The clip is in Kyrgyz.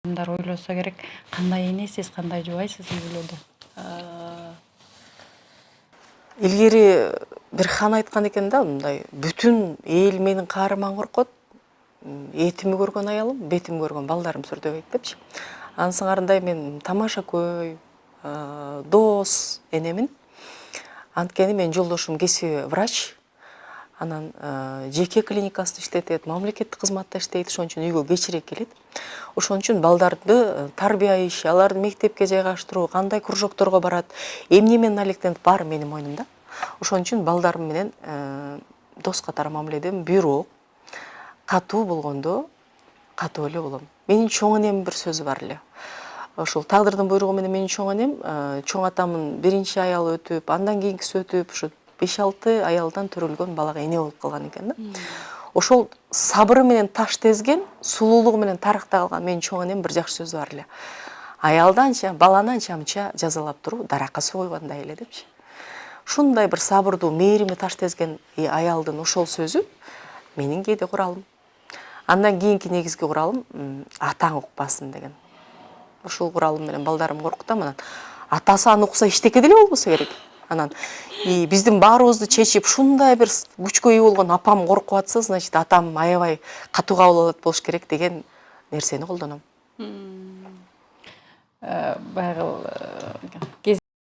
адамдар ойлоса керек, кандай энесиз, кандай жубайсыз үй бүлөдө? Илгери бир хан айткан экен да, мындай бүтүн эл менин каарыман коркот, этими көргөн аялым, бетими көргөн балдарым сүрдөбөйт депчи. Анын сыңарындай мен тамаша көй, дос энемин. Анткени менин жолдошум кесиби врач, анан жеке клиникасында иштетет, мамлекеттик кызматта иштейт, ошон үчүн үйгө кечирээк келет. Ошон үчүн балдарды тарбия иши, аларды мектепке жайгаштыруу, кандай кружокторго барат, эмне менен алектенип баары менин мойнумда. Ошон үчүн балдарым менен дос катары мамиледем, бирок катуу болгондо катуу эле болом. Менин чоң энемдин бир сөзү бар эле. Ошол тагдырдын буйругу менен менин чоң энем, чоң атамдын биринчи аялы өтүп, андан кийинкиси өтүп, ушу 5-6 аялдан төрөлгөн балага эне болуп калган экен да. Ошол сабыры менен таш тезген, сулуулугу менен тарыхта калган менин чоң энем бир жакшы сөзү бар эле. Аялды анча, баланы анча жазалап туруу даракка койгондой эле депчи. Ушундай бир сабырдуу, мээрими таш тезген аялдын ошол сөзү менин кээде куралым. Андан кийинки негизги куралым атаң укпасын деген. Ушул куралым менен балдарым коркутам, анан атасы аны укса эчтеке деле болбосо керек. Анан биздин баарыбызды чечип ушундай бир күчкө ээ болгон апам коркуп атса, значит атам аябай катуу кабыл алат болуш керек деген нерсени колдоном. Баягы